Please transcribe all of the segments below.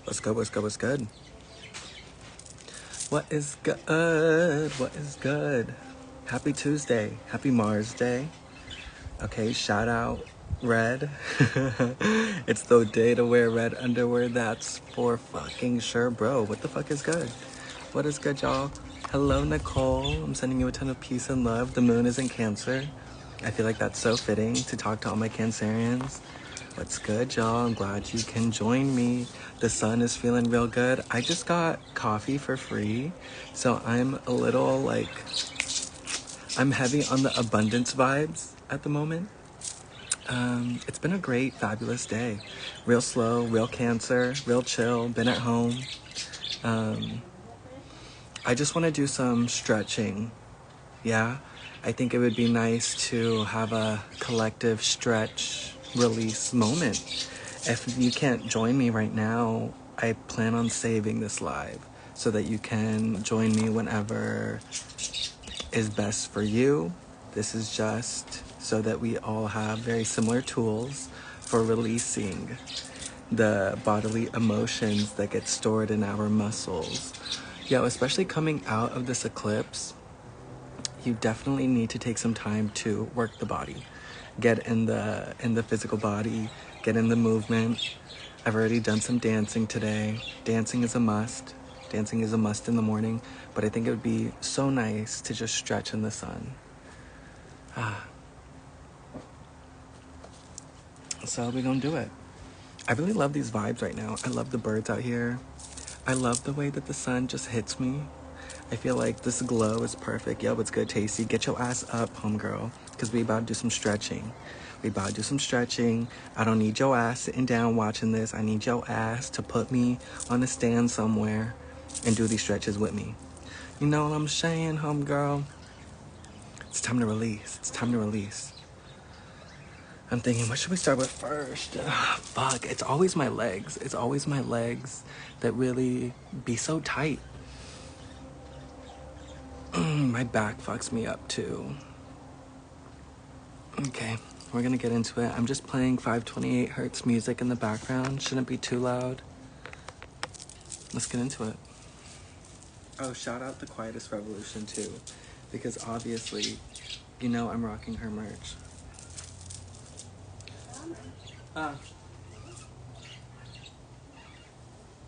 What's good, what's good, what's good? What is good? What is good? Happy Tuesday. Happy Mars Day. Okay, shout out red. It's the day to wear red underwear. That's for fucking sure, bro. What the fuck is good? What is good, y'all? Hello, Nicole. I'm sending you a ton of peace and love. The moon is in Cancer. I feel like that's so fitting to talk to all my Cancerians. What's good, y'all? I'm glad you can join me. The sun is feeling real good. I just got coffee for free, so I'm a little like, I'm heavy on the abundance vibes at the moment. It's been a great, fabulous day. Real slow, real Cancer, real chill, been at home. I just want to do some stretching. Yeah, I think it would be nice to have a collective stretch release moment. If you can't join me right now, I plan on saving this live so that you can join me whenever is best for you. This is just so that we all have very similar tools for releasing the bodily emotions that get stored in our muscles. Yo, especially coming out of this eclipse, you definitely need to take some time to work the body. Get in the physical body, get in the movement. I've already done some dancing today. Dancing is a must. Dancing is a must in the morning, but I think it would be so nice to just stretch in the sun. So we're gonna do it. I really love these vibes right now. I love the birds out here. I love the way that the sun just hits me. I feel like this glow is perfect. Yo, what's good, Tasty? Get your ass up, homegirl, because we about to do some stretching. I don't need your ass sitting down watching this. I need your ass to put me on a stand somewhere and do these stretches with me. You know what I'm saying, homegirl? It's time to release. I'm thinking, what should we start with first? Fuck, it's always my legs that really be so tight. My back fucks me up too. Okay, we're gonna get into it. I'm just playing 528 hertz music in the background. Shouldn't be too loud. Let's get into it. Oh, shout out the Quietest Revolution too, because obviously, you know I'm rocking her merch.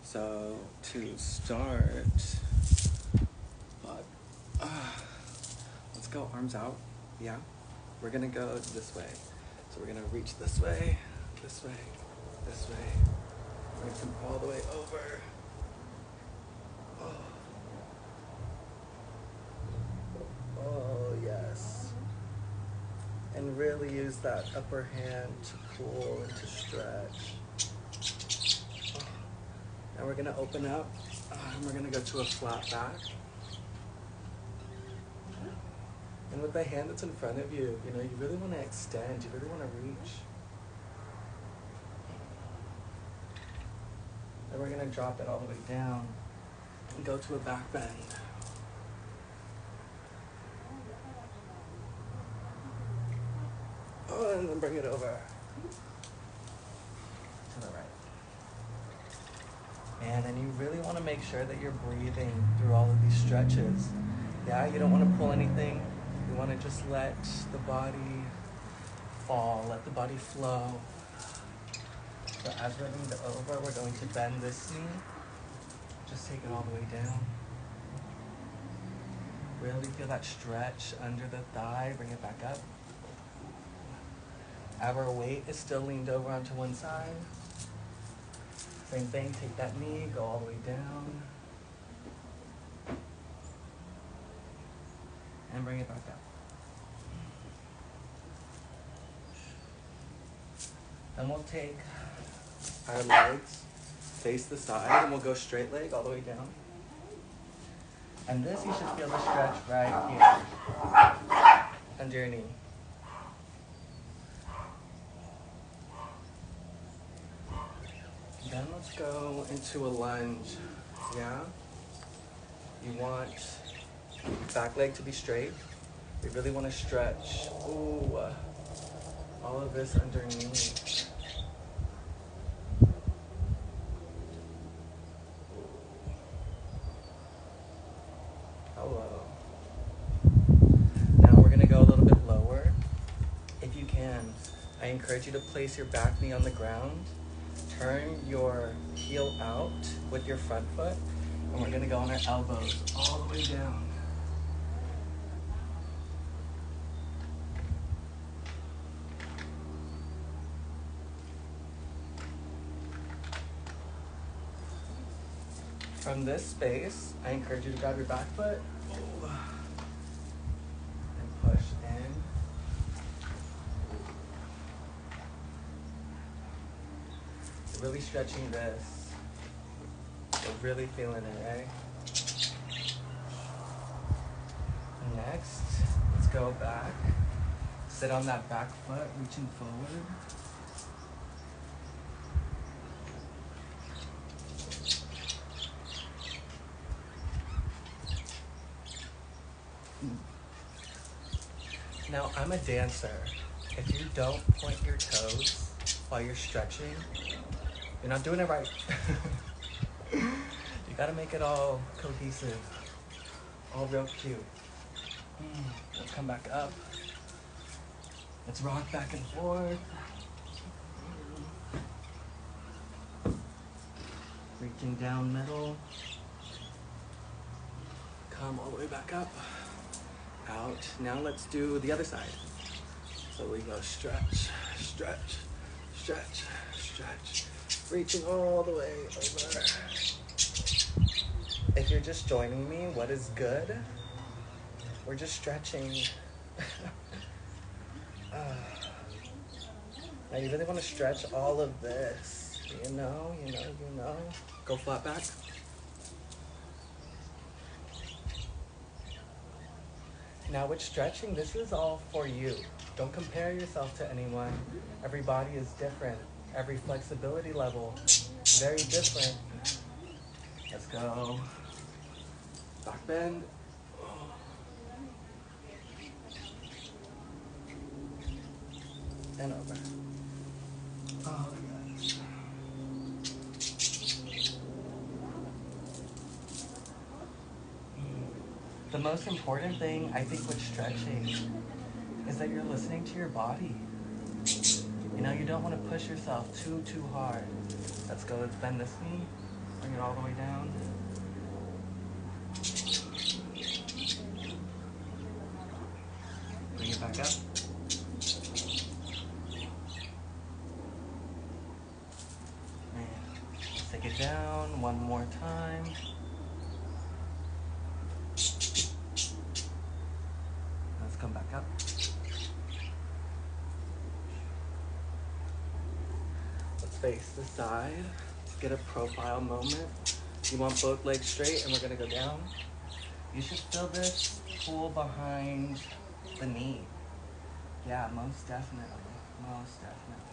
So to start, let's go arms out. Yeah, we're gonna go this way. So we're gonna reach this way. We're gonna come all the way over. Oh yes. And really use that upper hand to pull and to stretch. And we're gonna open up, and we're gonna go to a flat back. And with the hand that's in front of you, you know, you really wanna extend, you really wanna reach. And we're gonna drop it all the way down and go to a back bend. Oh, and then bring it over to the right. Man, and you really want to make sure that you're breathing through all of these stretches. Yeah, you don't want to pull anything. You want to just let the body fall, let the body flow. So as we're moving over, we're going to bend this knee. Just take it all the way down. Really feel that stretch under the thigh. Bring it back up. Our weight is still leaned over onto one side. Same thing, take that knee, go all the way down. And bring it back up. Then we'll take our legs, face the side, and we'll go straight leg all the way down. And this, you should feel the stretch right here, under your knee. Then let's go into a lunge, yeah? You want back leg to be straight. You really want to stretch, ooh, all of this underneath. I encourage you to place your back knee on the ground. Turn your heel out with your front foot. And we're gonna go on our elbows all the way down. From this space, I encourage you to grab your back foot and push in. Really stretching this. We're really feeling it, right? Next, let's go back. Sit on that back foot, reaching forward. Now, I'm a dancer. If you don't point your toes while you're stretching, you're not doing it right. You gotta make it all cohesive, all real cute. Let's come back up. Let's rock back and forth. Reaching down middle. Come all the way back up. Out. Now let's do the other side. So we go stretch, stretch, stretch, stretch. Reaching all the way over. If you're just joining me, what is good? We're just stretching. Now you really want to stretch all of this. You know. Go flat back. Now with stretching, this is all for you. Don't compare yourself to anyone. Every body is different. Every flexibility level, very different. Let's go. Back bend. And over. Oh, gosh. The most important thing, I think, with stretching is that you're listening to your body. You know, you don't want to push yourself too hard. Let's go, let's bend this knee. Bring it all the way down. Bring it back up. And let's take it down one more time. Let's come back up. Face the side. Let's get a profile moment. You want both legs straight and we're gonna go down. You should feel this pull behind the knee. Yeah, most definitely. Most definitely.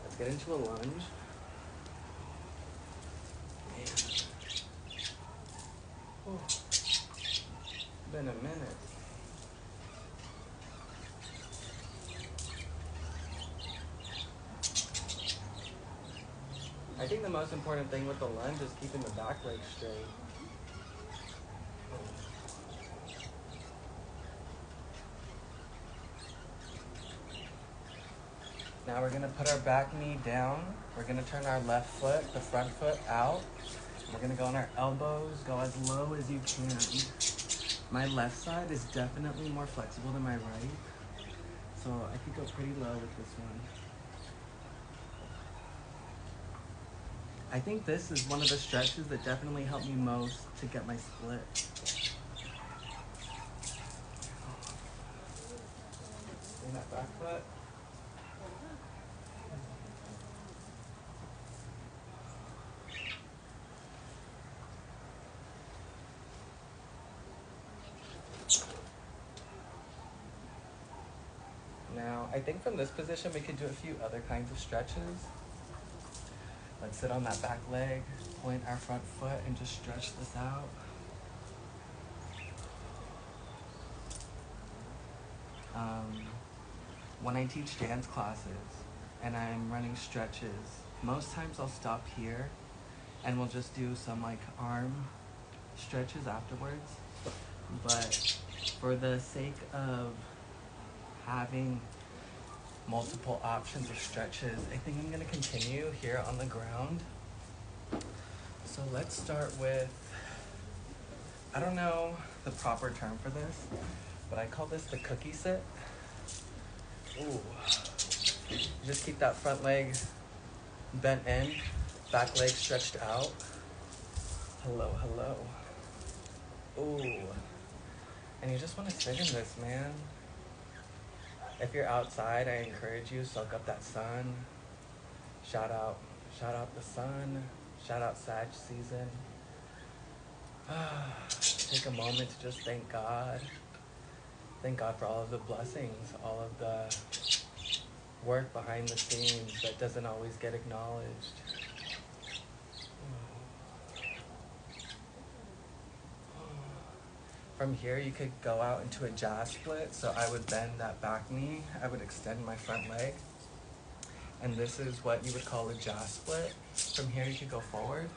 Let's get into a lunge. Oh, been a minute. I think the most important thing with the lunge is keeping the back leg straight. Now we're gonna put our back knee down. We're gonna turn our left foot, the front foot, out. We're gonna go on our elbows, go as low as you can. My left side is definitely more flexible than my right, so I could go pretty low with this one. I think this is one of the stretches that definitely helped me most to get my split. Bring that back foot. Now, I think from this position we could do a few other kinds of stretches. Let's sit on that back leg, point our front foot, and just stretch this out. When I teach dance classes and I'm running stretches, Most times I'll stop here and we'll just do some like arm stretches afterwards. But for the sake of having multiple options of stretches, I think I'm gonna continue here on the ground. So let's start with, I don't know the proper term for this, but I call this the cookie sit. Ooh. You just keep that front leg bent in, back leg stretched out. Hello, hello. Ooh. And you just want to sit in this, man. If you're outside, I encourage you, soak up that sun. Shout out the sun. Shout out Sag season. Take a moment to just thank God. Thank God for all of the blessings, all of the work behind the scenes that doesn't always get acknowledged. From here, you could go out into a jazz split. So I would bend that back knee. I would extend my front leg. And this is what you would call a jazz split. From here, you could go forward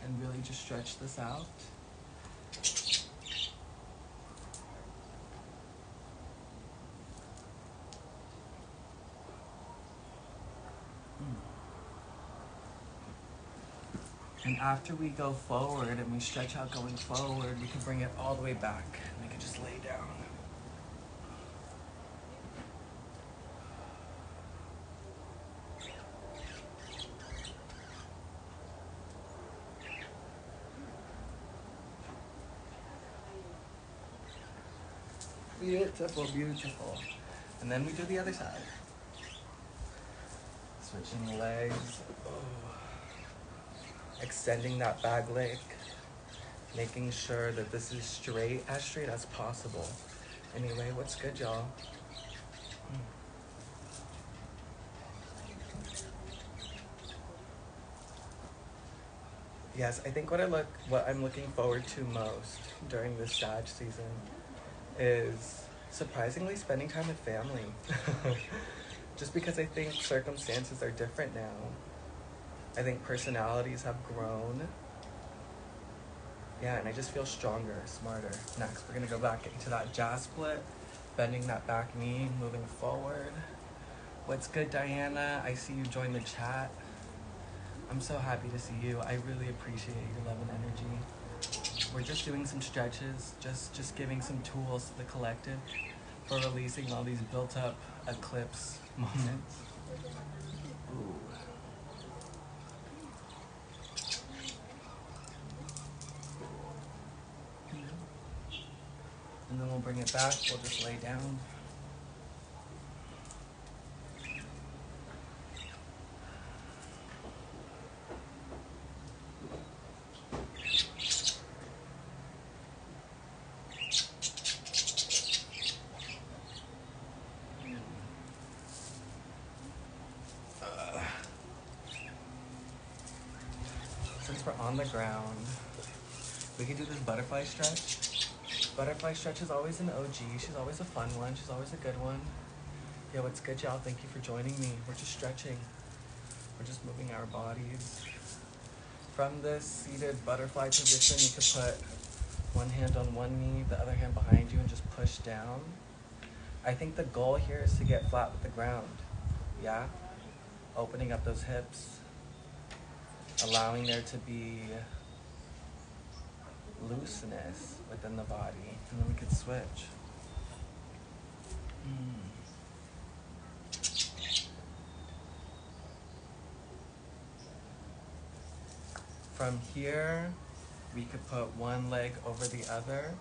and really just stretch this out. And after we go forward and we stretch out going forward, we can bring it all the way back and we can just lay down. Beautiful, beautiful. And then we do the other side. Switching legs. Oh. Extending that back leg. Making sure that this is straight as possible. Anyway, what's good, y'all? Yes, I think what I'm looking forward to most during this Sag season is surprisingly spending time with family. Just because I think circumstances are different now. I think personalities have grown. Yeah, and I just feel stronger, smarter. Next, we're gonna go back into that jazz split, bending that back knee, moving forward. What's good, Diana? I see you join the chat. I'm so happy to see you. I really appreciate your love and energy. We're just doing some stretches, just giving some tools to the collective for releasing all these built up eclipse moments. Ooh. And then we'll bring it back, we'll just lay down. Since we're on the ground, we can do this butterfly stretch. Butterfly stretch is always an OG. She's always a fun one. She's always a good one. Yeah, what's good, y'all? Thank you for joining me. We're just stretching. We're just moving our bodies. From this seated butterfly position, you could put one hand on one knee, the other hand behind you, and just push down. I think the goal here is to get flat with the ground. Yeah? Opening up those hips. Allowing there to be looseness within the body, and then we could switch. From here, we could put one leg over the other.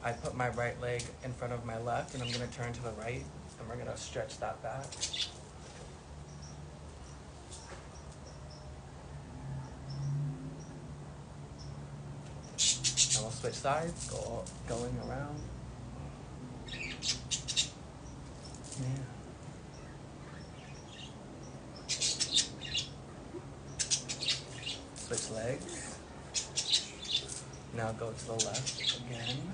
I put my right leg in front of my left, and I'm gonna turn to the right, and we're gonna stretch that back. And we'll switch sides, going around. Yeah. Switch legs. Now go to the left again.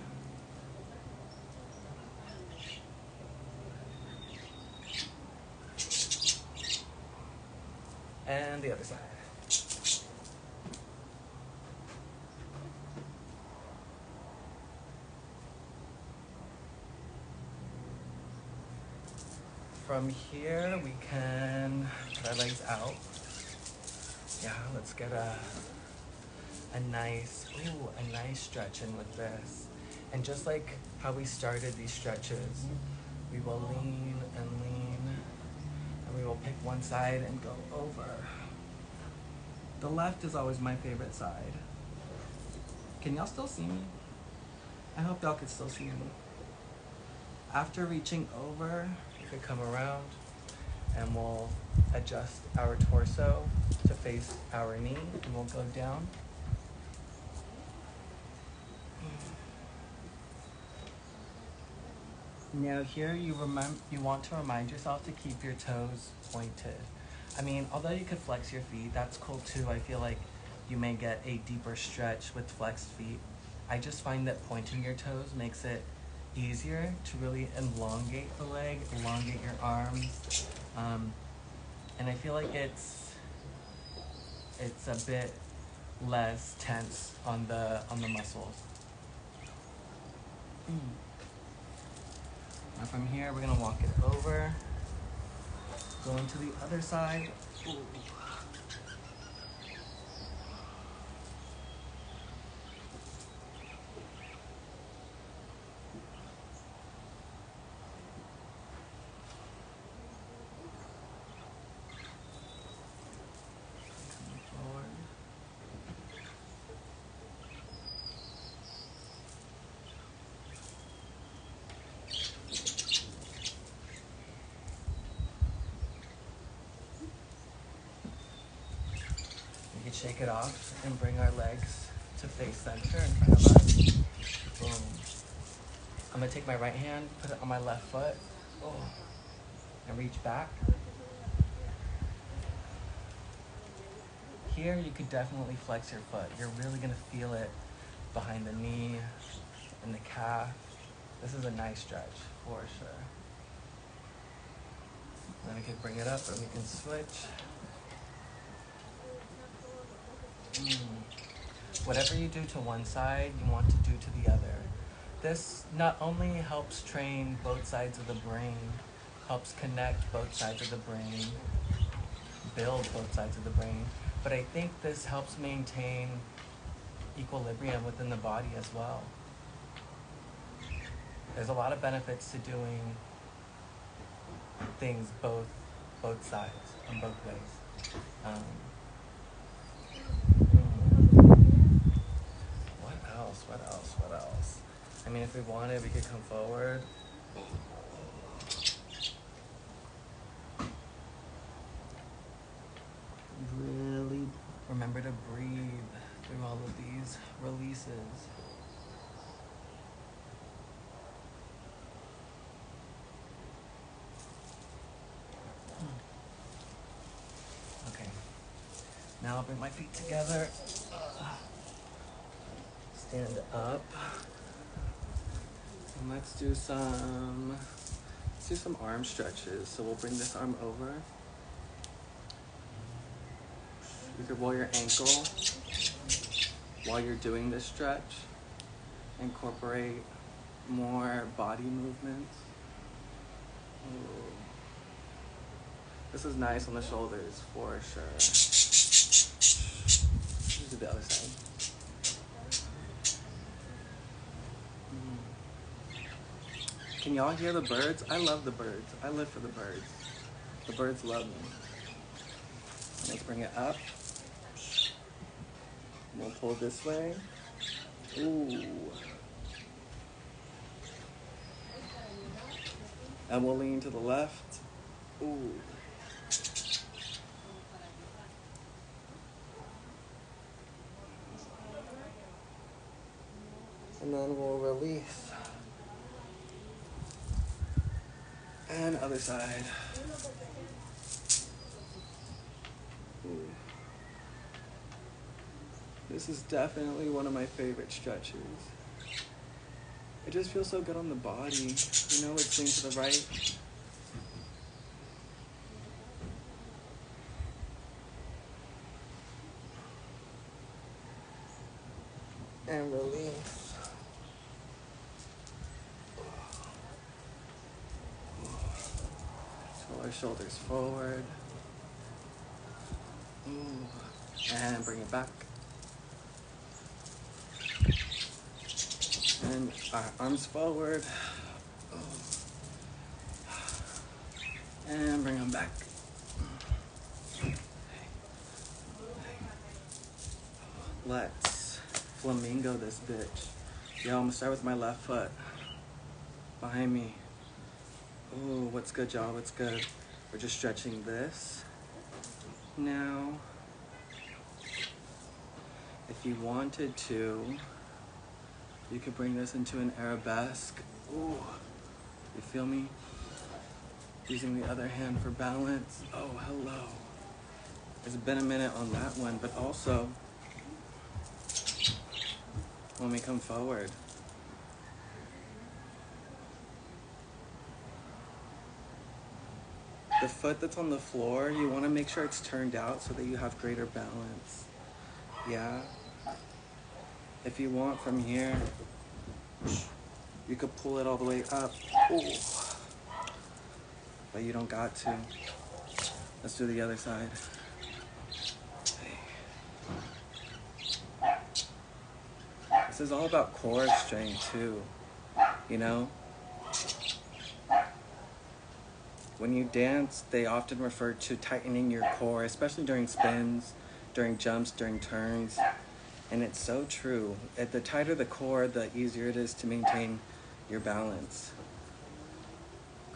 And the other side. From here, we can put our legs out. Yeah, let's get a nice stretch in with this. And just like how we started these stretches, we will lean and lean, and we will pick one side and go over. The left is always my favorite side. Can y'all still see me? I hope y'all can still see me. After reaching over, you could come around and we'll adjust our torso to face our knee, and we'll go down. Now here you want to remind yourself to keep your toes pointed. I mean, although you could flex your feet, that's cool too. I feel like you may get a deeper stretch with flexed feet. I just find that pointing your toes makes it easier to really elongate the leg, elongate your arms. And I feel like it's a bit less tense on the muscles. Now from here, we're gonna walk it over, going to the other side. Ooh. Shake it off and bring our legs to face center in front of us. Boom. I'm gonna take my right hand, put it on my left foot, and reach back. Here you could definitely flex your foot. You're really gonna feel it behind the knee and the calf. This is a nice stretch for sure. Then we can bring it up and we can switch. Whatever you do to one side, you want to do to the other. This not only helps train both sides of the brain, helps connect both sides of the brain, build both sides of the brain, but I think this helps maintain equilibrium within the body as well. There's a lot of benefits to doing things both sides and both ways. What else? I mean, if we wanted, we could come forward. Really remember to breathe through all of these releases. Okay. Now I'll bring my feet together. Stand up. And let's do some arm stretches. So we'll bring this arm over. You could roll your ankle while you're doing this stretch. Incorporate more body movements. Ooh. This is nice on the shoulders for sure. Let's do the other side. Can y'all hear the birds? I love the birds. I live for the birds. The birds love me. Let's bring it up. We'll pull this way. Ooh. And we'll lean to the left. Ooh. And then we'll release. And other side. Ooh. This is definitely one of my favorite stretches. It just feels so good on the body. You know, let's lean to the right. and release. Pull our shoulders forward. And bring it back. And our arms forward. And bring them back. Let's flamingo this bitch. Yo, I'm gonna start with my left foot. Behind me. Ooh, what's good, y'all? What's good? We're just stretching this. Now, if you wanted to, you could bring this into an arabesque. Ooh, you feel me? Using the other hand for balance. Oh, hello. It's been a minute on that one, but also, when we come forward, the foot that's on the floor, you want to make sure it's turned out so that you have greater balance. Yeah? If you want from here, you could pull it all the way up. Ooh. But you don't got to. Let's do the other side. This is all about core strength too, you know? When you dance, they often refer to tightening your core, especially during spins, during jumps, during turns. And it's so true. The tighter the core, the easier it is to maintain your balance.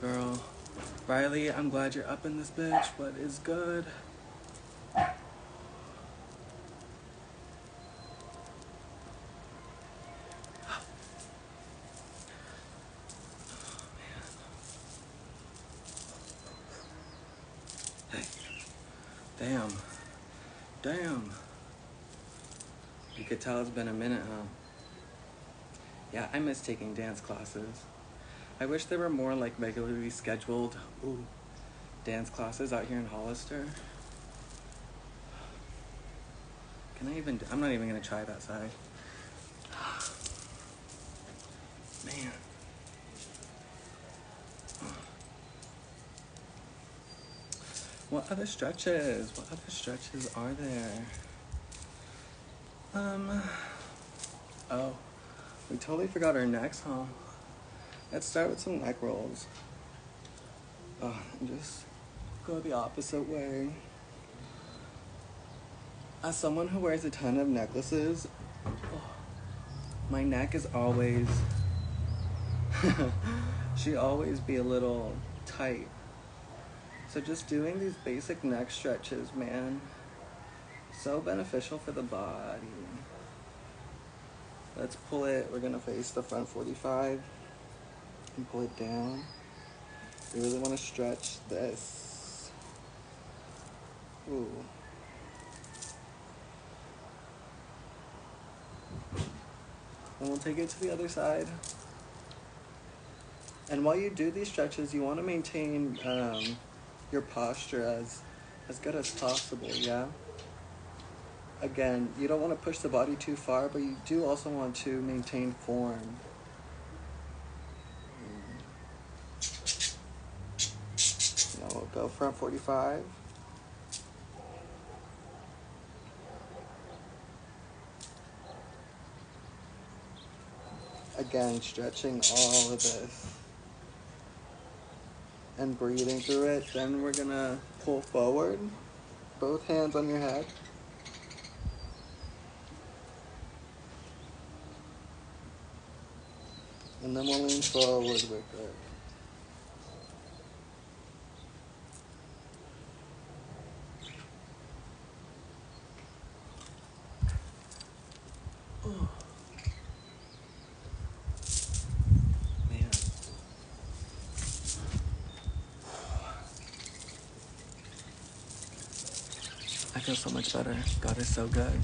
Girl, Riley, I'm glad you're up in this bitch. What is good? Damn. Damn. You could tell it's been a minute, huh? Yeah, I miss taking dance classes. I wish there were more like regularly scheduled dance classes out here in Hollister. I'm not even gonna try that side. Man. What other stretches? What other stretches are there? Oh, we totally forgot our necks, huh? Let's start with some neck rolls. And just go the opposite way. As someone who wears a ton of necklaces, my neck is always, she always be a little tight. So just doing these basic neck stretches, man, so beneficial for the body. Let's pull it. We're gonna face the front 45 and pull it down. We really want to stretch this. Ooh. And we'll take it to the other side. And while you do these stretches, you want to maintain your posture as good as possible, yeah? Again, you don't want to push the body too far, but you do also want to maintain form. Now we'll go front 45. Again, stretching all of this. And breathing through it. Then we're gonna pull forward. Both hands on your head. And then we'll lean forward with it. Man. I feel so much better. God is so good.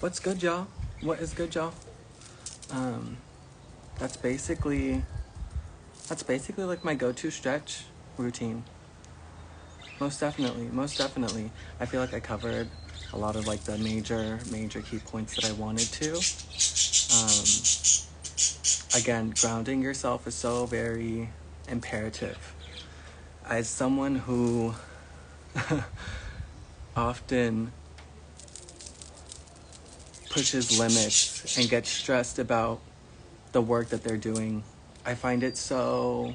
What's good, y'all? What is good, y'all? That's basically like my go-to stretch routine. Most definitely. I feel like I covered a lot of like the major key points that I wanted to. Again, grounding yourself is so very imperative. As someone who often pushes limits and gets stressed about the work that they're doing, I find it so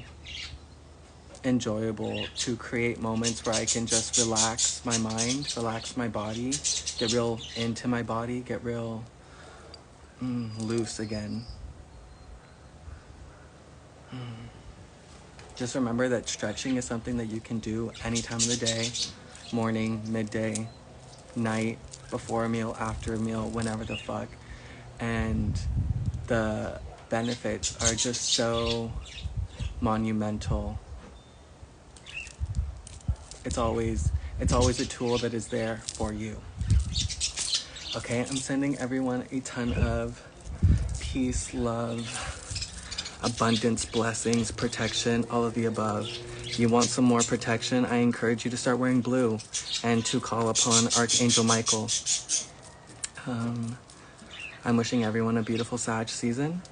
enjoyable to create moments where I can just relax my mind, relax my body, get real into my body, get real loose again. Just remember that stretching is something that you can do any time of the day, morning, midday, night, before a meal, after a meal, whenever the fuck. And the benefits are just so monumental. It's always a tool that is there for you. Okay, I'm sending everyone a ton of peace, love, abundance, blessings, protection, all of the above. You want some more protection? I encourage you to start wearing blue and to call upon Archangel Michael. I'm wishing everyone a beautiful Sag season.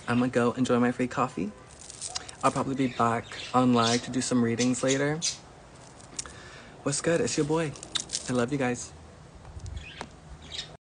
I'm gonna go enjoy my free coffee. I'll probably be back on live to do some readings later. What's good? It's your boy. I love you guys.